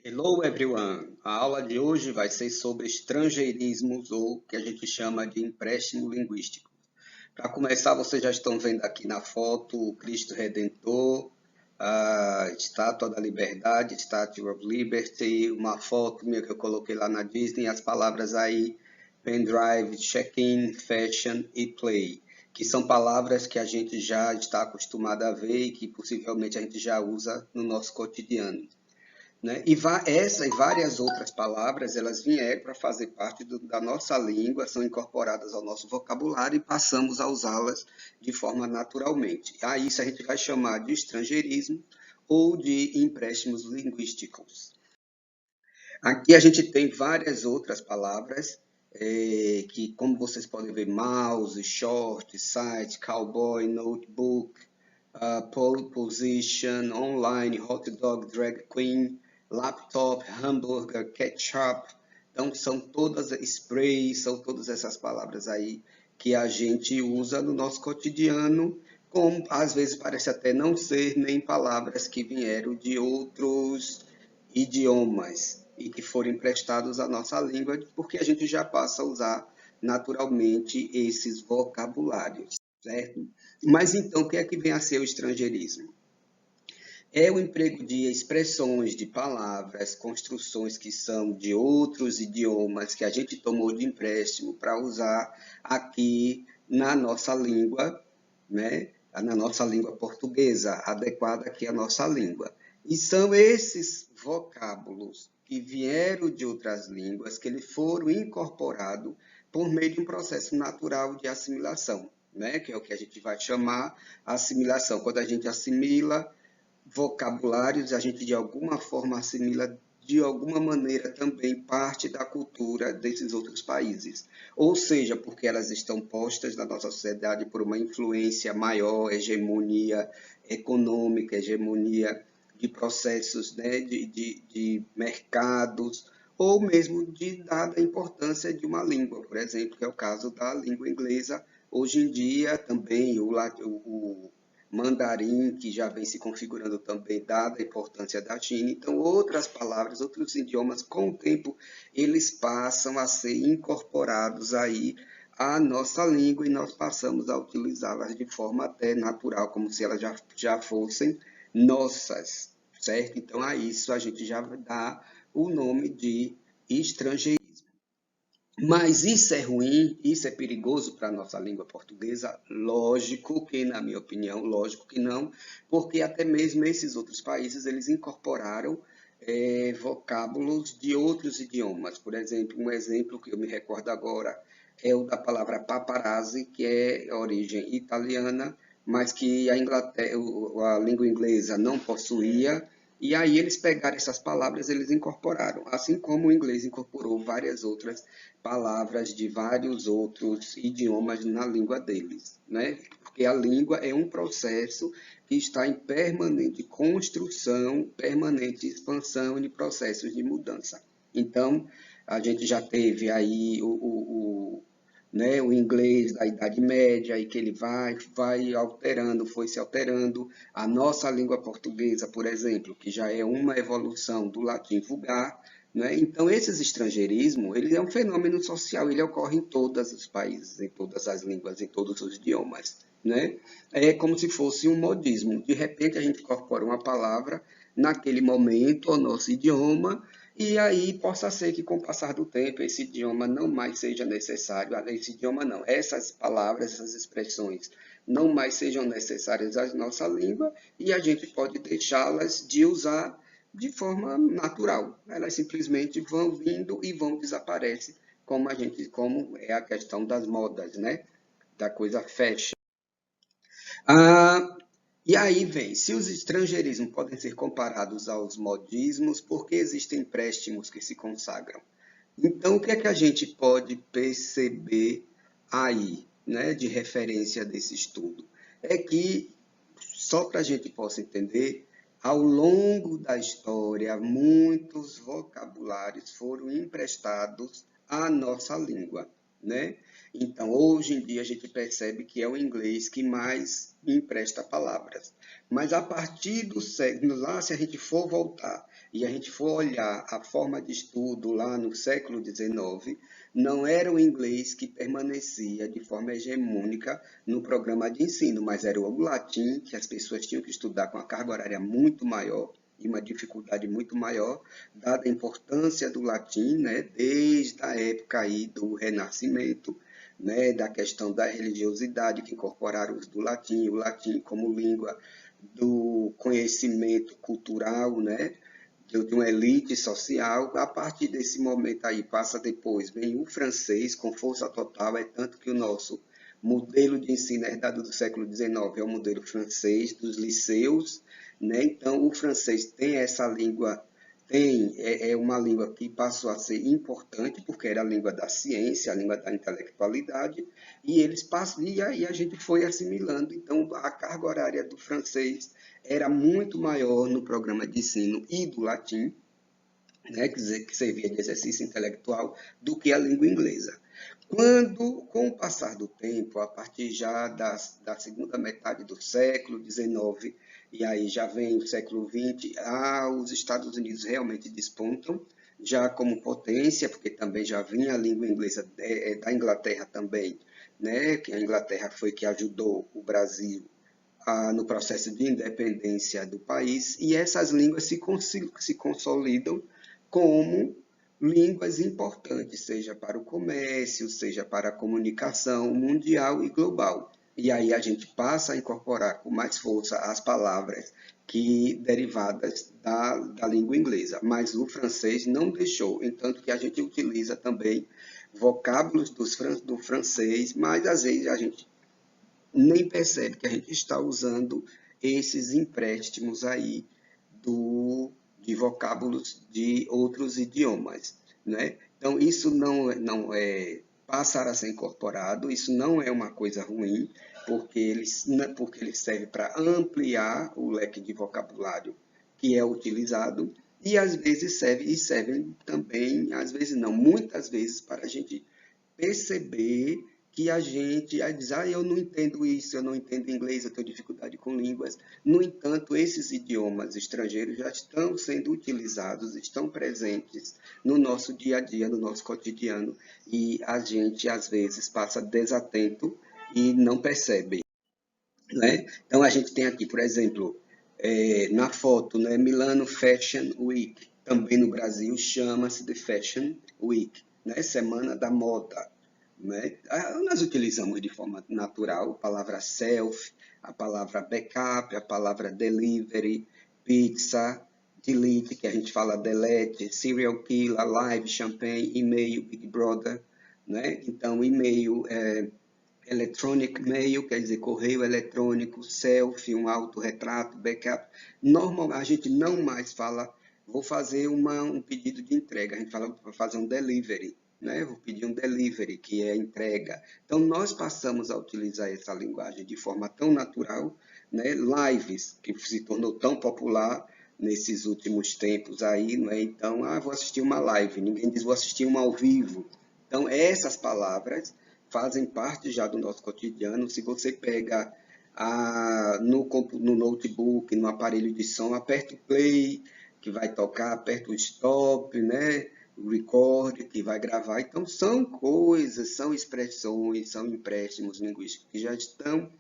Hello everyone! A aula de hoje vai ser sobre estrangeirismos ou que a gente chama de empréstimo linguístico. Para começar, vocês já estão vendo aqui na foto o Cristo Redentor, a Estátua da Liberdade, Statue of Liberty, uma foto minha que eu coloquei lá na Disney, as palavras aí pendrive, check-in, fashion e play, que são palavras que a gente já está acostumado a ver e que possivelmente a gente já usa no nosso cotidiano, né? Essa e várias outras palavras, elas vieram para fazer parte da nossa língua, são incorporadas ao nosso vocabulário e passamos a usá-las de forma naturalmente. A isso a gente vai chamar de estrangeirismo ou de empréstimos linguísticos. Aqui a gente tem várias outras palavras que, como vocês podem ver, mouse, short, site, cowboy, notebook, pole position, online, hot dog, drag queen, laptop, hambúrguer, ketchup. Então, são todas spray, são todas essas palavras aí que a gente usa no nosso cotidiano, como às vezes parece até não ser nem palavras que vieram de outros idiomas e que foram emprestados à nossa língua, porque a gente já passa a usar naturalmente esses vocabulários, certo? Mas então, o que é que vem a ser o estrangeirismo? É o emprego de expressões, de palavras, construções que são de outros idiomas que a gente tomou de empréstimo para usar aqui na nossa língua, né? Na nossa língua portuguesa, adequada aqui à nossa língua. E são esses vocábulos que vieram de outras línguas, que eles foram incorporados por meio de um processo natural de assimilação, né? Que é o que a gente vai chamar assimilação. Quando a gente assimila vocabulários, a gente de alguma forma assimila de alguma maneira também parte da cultura desses outros países. Ou seja, porque elas estão postas na nossa sociedade por uma influência maior, hegemonia econômica, hegemonia de processos, né, de mercados, ou mesmo de dada importância de uma língua, por exemplo, que é o caso da língua inglesa. Hoje em dia, também o mandarim, que já vem se configurando também, dada a importância da China. Então, outras palavras, outros idiomas, com o tempo, eles passam a ser incorporados aí à nossa língua e nós passamos a utilizá-las de forma até natural, como se elas já fossem nossas, certo? Então, a isso a gente já dá o nome de estrangeiro. Mas isso é ruim, isso é perigoso para a nossa língua portuguesa? Lógico que, na minha opinião, lógico que não, porque até mesmo esses outros países, eles incorporaram vocábulos de outros idiomas. Por exemplo, um exemplo que eu me recordo agora é o da palavra paparazzi, que é origem italiana, mas que a língua inglesa não possuía, e aí eles pegaram essas palavras, eles incorporaram, assim como o inglês incorporou várias outras palavras de vários outros idiomas na língua deles, né? Porque a língua é um processo que está em permanente construção, permanente expansão de processos de mudança. Então, a gente já teve aí né, o inglês da Idade Média, e que ele vai alterando, foi se alterando. A nossa língua portuguesa, por exemplo, que já é uma evolução do latim vulgar, né? Então, esses estrangeirismos, ele é um fenômeno social, ele ocorre em todos os países, em todas as línguas, em todos os idiomas, né? É como se fosse um modismo. De repente, a gente incorpora uma palavra naquele momento ao nosso idioma, e aí possa ser que com o passar do tempo esse idioma não mais seja necessário, esse idioma não, essas palavras, essas expressões não mais sejam necessárias à nossa língua e a gente pode deixá-las de usar de forma natural. Elas simplesmente vão vindo e vão desaparecer, como é a questão das modas, né? Da coisa fashion. Ah, e aí vem, se os estrangeirismos podem ser comparados aos modismos, por que existem empréstimos que se consagram? Então, o que é que a gente pode perceber aí, né, de referência desse estudo? É que, só para a gente possa entender, ao longo da história, muitos vocabulários foram emprestados à nossa língua, né? Então, hoje em dia, a gente percebe que é o inglês que mais empresta palavras. Mas a partir do século, lá, se a gente for voltar e a gente for olhar a forma de estudo lá no século XIX, não era o inglês que permanecia de forma hegemônica no programa de ensino, mas era o latim, que as pessoas tinham que estudar com a carga horária muito maior e uma dificuldade muito maior, dada a importância do latim, né, desde a época aí do Renascimento, né, da questão da religiosidade, que incorporaram o latim como língua do conhecimento cultural, né, de uma elite social. A partir desse momento aí, passa depois, vem o francês com força total, é tanto que o nosso modelo de ensino herdado do século XIX é o modelo francês, dos liceus, né? Então, o francês tem essa língua, é uma língua que passou a ser importante, porque era a língua da ciência, a língua da intelectualidade, e eles passam, e aí a gente foi assimilando. Então, a carga horária do francês era muito maior no programa de ensino e do latim, né, quer dizer, que servia de exercício intelectual, do que a língua inglesa. Quando, com o passar do tempo, a partir já da segunda metade do século XIX, e aí já vem o século XX, os Estados Unidos realmente despontam, já como potência, porque também já vinha a língua inglesa da Inglaterra também, né, que a Inglaterra foi que ajudou o Brasil no processo de independência do país, e essas línguas se consolidam como línguas importantes, seja para o comércio, seja para a comunicação mundial e global. E aí a gente passa a incorporar com mais força as palavras que derivadas da língua inglesa, mas o francês não deixou, entanto que a gente utiliza também vocábulos do francês, mas às vezes a gente nem percebe que a gente está usando esses empréstimos aí de vocábulos de outros idiomas, né? Então, isso não é passar a ser incorporado, isso não é uma coisa ruim, porque ele serve para ampliar o leque de vocabulário que é utilizado, e às vezes servem também, às vezes não, muitas vezes, para a gente perceber que a gente diz, eu não entendo isso, eu não entendo inglês, eu tenho dificuldade com línguas. No entanto, esses idiomas estrangeiros já estão sendo utilizados, estão presentes no nosso dia a dia, no nosso cotidiano, e a gente, às vezes, passa desatento e não percebe, né? Então, a gente tem aqui, por exemplo, na foto, né, Milano Fashion Week, também no Brasil chama-se de Fashion Week, né, Semana da Moda, né? Nós utilizamos de forma natural a palavra self, a palavra backup, a palavra delivery, pizza, delete, que a gente fala delete, serial killer, live, champagne, e-mail, Big Brother, né? Então, e-mail electronic mail, quer dizer, correio eletrônico, selfie, um autorretrato, backup. Normalmente, a gente não mais fala, vou fazer um pedido de entrega, a gente fala para fazer um delivery, né? Vou pedir um delivery, que é entrega. Então, nós passamos a utilizar essa linguagem de forma tão natural, né? Lives, que se tornou tão popular nesses últimos tempos aí, né? Então, vou assistir uma live, ninguém diz vou assistir uma ao vivo. Então, essas palavras fazem parte já do nosso cotidiano. Se você pega no notebook, no aparelho de som, aperta o play, que vai tocar, aperta o stop, né? O record, que vai gravar. Então, são coisas, são expressões, são empréstimos linguísticos que já estão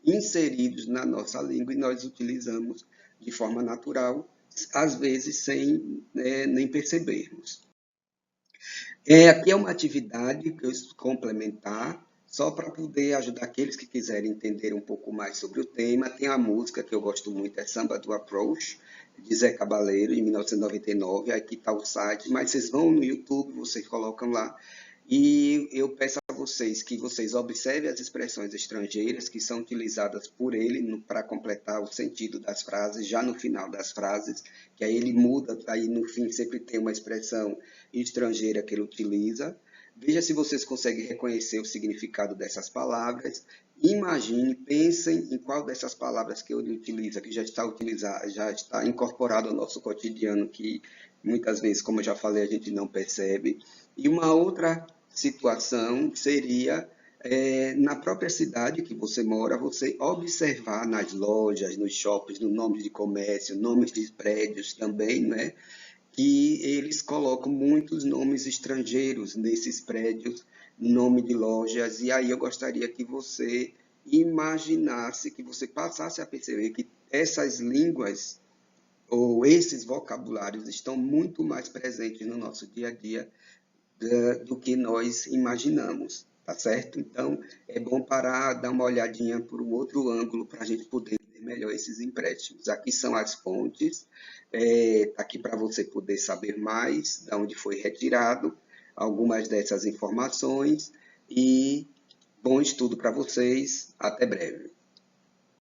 inseridos na nossa língua e nós utilizamos de forma natural, às vezes sem nem percebermos. Aqui é uma atividade que eu complementar, só para poder ajudar aqueles que quiserem entender um pouco mais sobre o tema. Tem a música que eu gosto muito, é Samba do Approach, de Zé Cabaleiro, em 1999. Aqui está o site, mas vocês vão no YouTube, vocês colocam lá. E eu peço a vocês que vocês observem as expressões estrangeiras que são utilizadas por ele para completar o sentido das frases, já no final das frases, que aí ele muda, aí no fim sempre tem uma expressão estrangeira que ele utiliza. Veja se vocês conseguem reconhecer o significado dessas palavras. Imagine, pensem em qual dessas palavras que ele utiliza, que já está utilizado, já está incorporado ao nosso cotidiano, que muitas vezes, como eu já falei, a gente não percebe. E uma outra situação seria na própria cidade que você mora, você observar nas lojas, nos shoppings, no nome de comércio, nomes de prédios também, né? que eles colocam muitos nomes estrangeiros nesses prédios, nome de lojas, e aí eu gostaria que você imaginasse, que você passasse a perceber que essas línguas ou esses vocabulários estão muito mais presentes no nosso dia a dia do que nós imaginamos, tá certo? Então, é bom parar, dar uma olhadinha por um outro ângulo para a gente poder entender melhor esses empréstimos. Aqui são as fontes, tá aqui para você poder saber mais de onde foi retirado algumas dessas informações e bom estudo para vocês. Até breve.